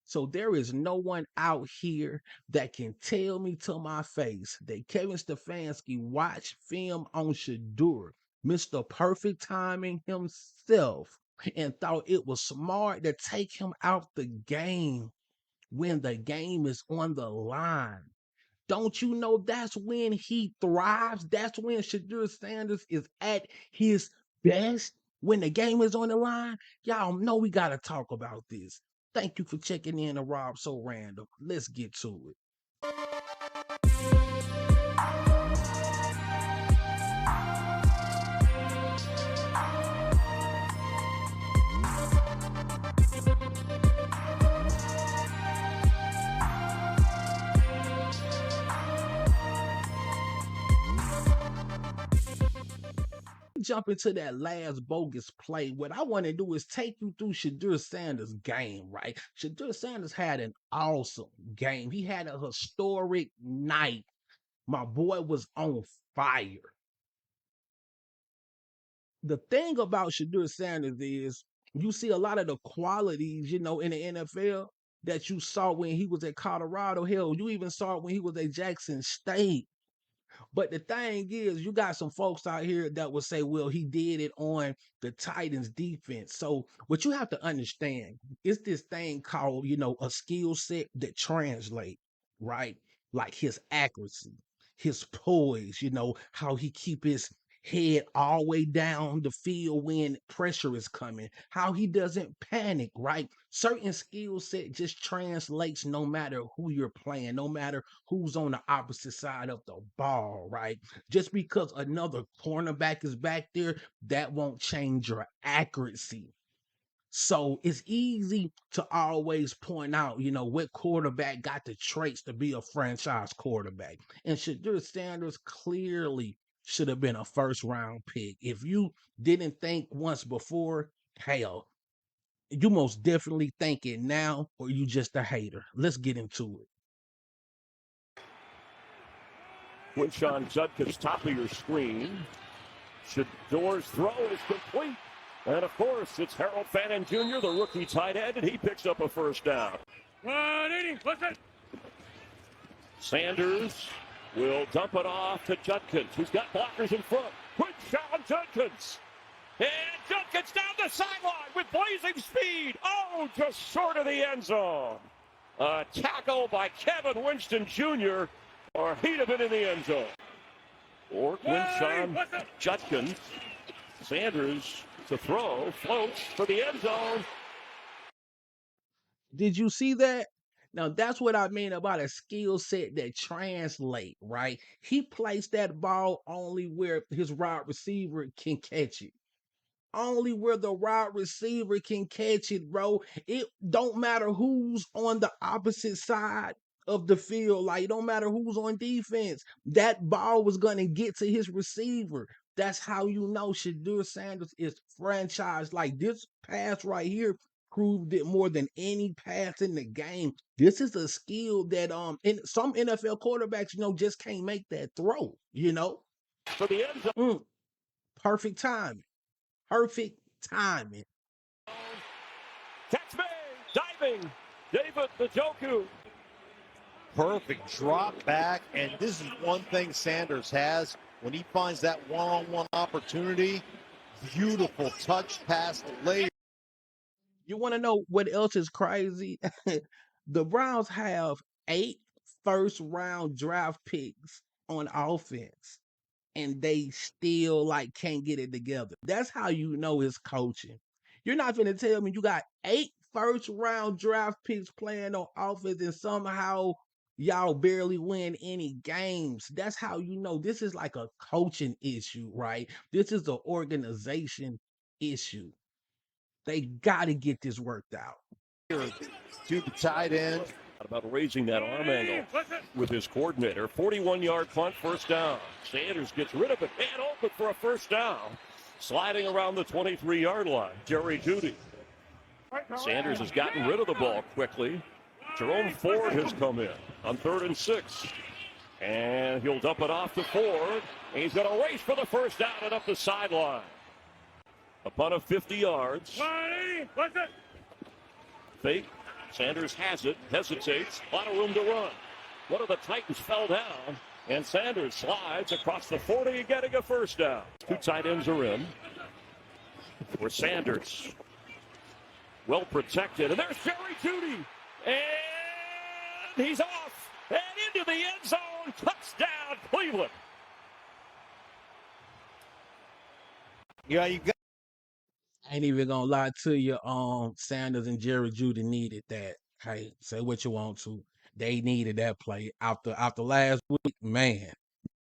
So there is no one out here that can tell me to my face that Kevin Stefanski watched film on Shedeur, Mr. Perfect Timing himself, and thought it was smart to take him out the game when the game is on the line. Don't you know that's when he thrives? That's when Shedeur Sanders is at his best when the game is on the line. Y'all know we got to talk about this. Thank you for checking in to Rob So Random. Let's get to it. Jump into that last bogus play. What I want to do is take you through Shedeur Sanders' game, right? Shedeur Sanders had an awesome game. He had a historic night. My boy was on fire. The thing about Shedeur Sanders is you see a lot of the qualities, in the NFL that you saw when he was at Colorado. Hell, you even saw it when he was at Jackson State. But the thing is, you got some folks out here that will say, well, he did it on the Titans defense. So what you have to understand is this thing called, a skill set that translate, right? Like his accuracy, his poise, how he keep his head all the way down the field when pressure is coming, how he doesn't panic, right? Certain skill set just translates no matter who you're playing, no matter who's on the opposite side of the ball, right? Just because another cornerback is back there, that won't change your accuracy. So it's easy to always point out, what quarterback got the traits to be a franchise quarterback. And Shedeur Sanders clearly should have been a first round pick. If you didn't think once before, hell, you most definitely think it now, or you just a hater. Let's get into it. Quinshon Judkins, top of your screen. Shedeur's throw is complete. And, of course, it's Harold Fannin Jr., the rookie tight end, and he picks up a first down. 180, listen. Sanders will dump it off to Judkins, who's got blockers in front. Quinshon Judkins. And Judkins down the sideline with blazing speed. Oh, just short of the end zone. A tackle by Kevin Winston Jr., or he'd have been in the end zone. Or Quinshon Judkins. Sanders to throw, floats for the end zone. Did you see that? Now, that's what I mean about a skill set that translate, right? He placed that ball only where his wide receiver can catch it. Only where the wide receiver can catch it, bro. It don't matter who's on the opposite side of the field. Like, it don't matter who's on defense. That ball was going to get to his receiver. That's how you know Shedeur Sanders is franchise. Like, this pass right here proved it more than any pass in the game. This is a skill that in some NFL quarterbacks, just can't make that throw, For the end zone. Perfect timing. Perfect timing. Catch me, diving, David Njoku. Perfect drop back, and this is one thing Sanders has. When he finds that one-on-one opportunity, beautiful touch pass later. You want to know what else is crazy? The Browns have 8 first-round draft picks on offense, and they still can't get it together. That's how you know it's coaching. You're not going to tell me you got 8 first-round draft picks playing on offense and somehow y'all barely win any games. That's how you know this is like a coaching issue, right? This is an organization issue. They got to get this worked out. To the tight end. About raising that arm angle with his coordinator. 41-yard punt, first down. Sanders gets rid of it and open for a first down. Sliding around the 23-yard line, Jerry Jeudy. Sanders has gotten rid of the ball quickly. Jerome Ford has come in on 3rd and 6. And he'll dump it off to Ford. And he's going to race for the first down and up the sideline. A punt of 50 yards. Fake Sanders has it, hesitates, a lot of room to run. One of the Titans fell down, and Sanders slides across the 40, getting a first down. Two tight ends are in for Sanders. Well protected, and there's Jerry Jeudy, and he's off, and into the end zone, touchdown Cleveland. Yeah, you got. I ain't even gonna lie to you. Sanders and Jerry Jeudy needed that. Hey, say what you want to. They needed that play after last week, man.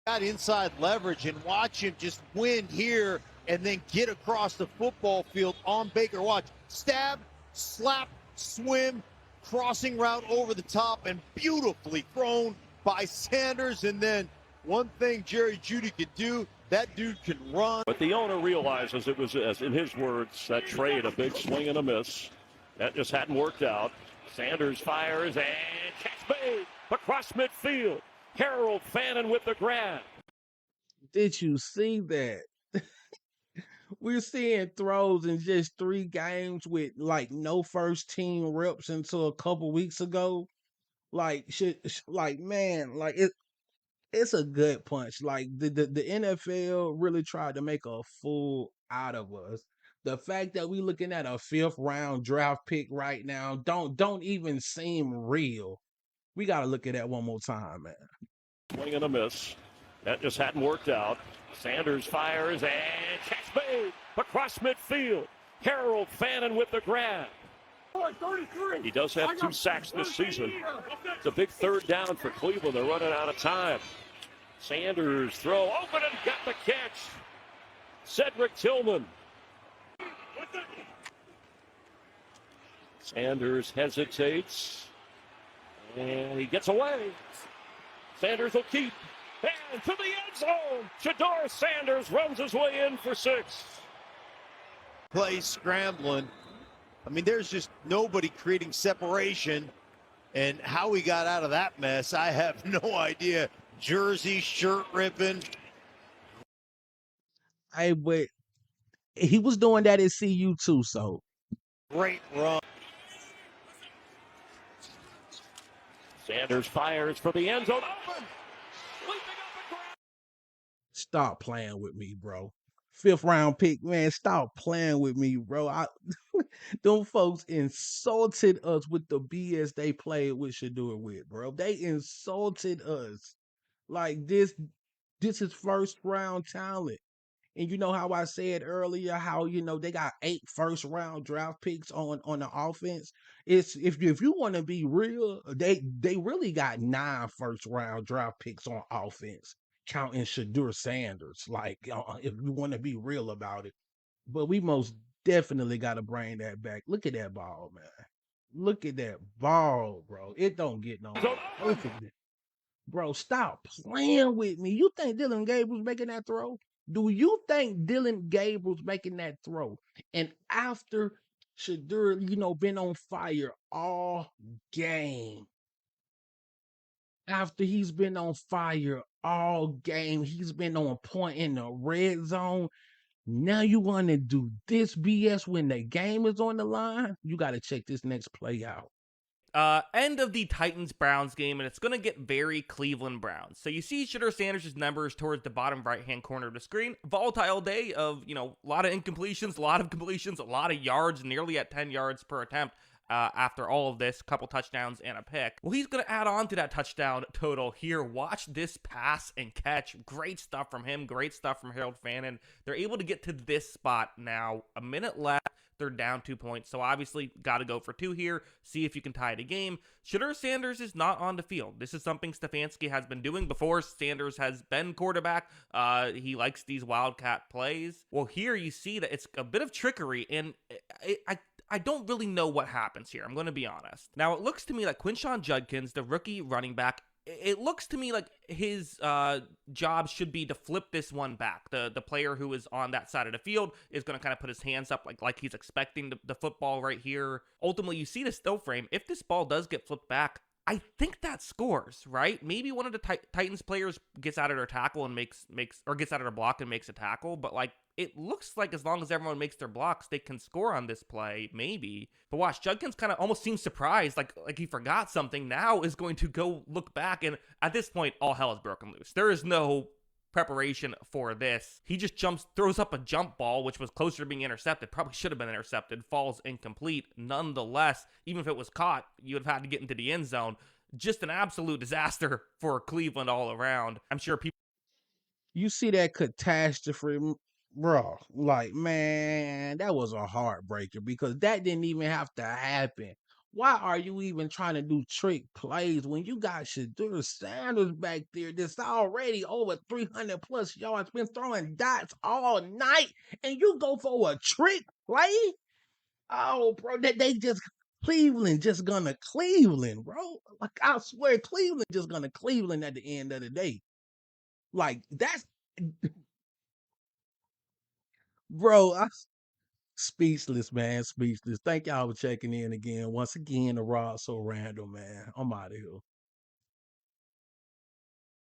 Got inside leverage and watch him just win here and then get across the football field on Baker. Watch, stab, slap, swim, crossing route over the top, and beautifully thrown by Sanders. And then one thing Jerry Jeudy could do, that dude can run. But the owner realizes it was, as in his words, that trade, a big swing and a miss. That just hadn't worked out. Sanders fires and catch made across midfield. Harold Fannin with the grab. Did you see that? We're seeing throws in just 3 games with like no first team reps until a couple weeks ago. Like man, like it's a good punch. Like the NFL really tried to make a fool out of us. The fact that we looking at a 5th round draft pick right now don't even seem real. We got to look at that one more time, man. Swing and a miss. That just hadn't worked out. Sanders fires and catch made across midfield. Harold Fannin with the grab. He does have 2 sacks this season. It's a big 3rd down for Cleveland. They're running out of time. Sanders throw open and got the catch. Cedric Tillman. Sanders hesitates. And he gets away. Sanders will keep. And to the end zone. Shedeur Sanders runs his way in for 6. Play scrambling. I mean, there's just nobody creating separation. And how he got out of that mess, I have no idea. Jersey, shirt ripping. Hey, but he was doing that at CU too, so. Great run. Sanders fires for the end zone. Open. Stop playing with me, bro. 5th round pick, man. Stop playing with me, bro. Them folks insulted us with the BS they played with Shedeur with, bro. They insulted us. Like this is 1st round talent. And you know how I said earlier how they got 8 1st round draft picks on the offense. It's if you want to be real, they really got 9 1st round draft picks on offense, counting Shedeur Sanders. Like if you want to be real about it, but we most definitely got to bring that back. Look at that ball, man. Look at that ball, bro. It don't get no more perfect. Bro, stop playing with me. You think Dillon Gabriels making that throw? Do you think Dillon Gabriels making that throw? And after Shedeur, been on fire all game. After he's been on fire all game, he's been on point in the red zone. Now you want to do this BS when the game is on the line? You got to check this next play out. End of the Titans-Browns game, and it's going to get very Cleveland Browns. So you see Shedeur Sanders' numbers towards the bottom right-hand corner of the screen. Volatile day of, a lot of incompletions, a lot of completions, a lot of yards, nearly at 10 yards per attempt. After all of this, couple touchdowns and a pick. Well, he's going to add on to that touchdown total here. Watch this pass and catch. Great stuff from him. Great stuff from Harold Fannin. They're able to get to this spot now. A minute left. They're down 2 points. So obviously got to go for 2 here. See if you can tie the game. Shedeur Sanders is not on the field. This is something Stefanski has been doing before Sanders has been quarterback. He likes these wildcat plays. Well, here you see that it's a bit of trickery, and I don't really know what happens here. I'm going to be honest. Now, it looks to me like Quinshon Judkins, the rookie running back, it looks to me like his job should be to flip this one back. The player who is on that side of the field is going to kind of put his hands up like he's expecting the football right here. Ultimately, you see the still frame. If this ball does get flipped back, I think that scores, right? Maybe one of the Titans players gets out of their tackle and makes or gets out of their block and makes a tackle, but like it looks like as long as everyone makes their blocks, they can score on this play, maybe. But watch, Judkins kind of almost seems surprised, like he forgot something. Now is going to go look back, and at this point, all hell is broken loose. There is no preparation for this. He just throws up a jump ball, which was closer to being intercepted. Probably should have been intercepted. Falls incomplete. Nonetheless, even if it was caught, you would have had to get into the end zone. Just an absolute disaster for Cleveland all around. I'm sure people. You see that catastrophe, bro? Like, man, that was a heartbreaker because that didn't even have to happen. Why are you even trying to do trick plays when you got Shedeur Sanders back there that's already over 300 plus yards, been throwing dots all night, and you go for a trick play? Oh, bro, that they just Cleveland just gonna Cleveland, bro. Like I swear, Cleveland just gonna Cleveland at the end of the day. Like that's bro. Speechless, man. Speechless. Thank y'all for checking in again. Once again, the Raw So Random, man. I'm out of here.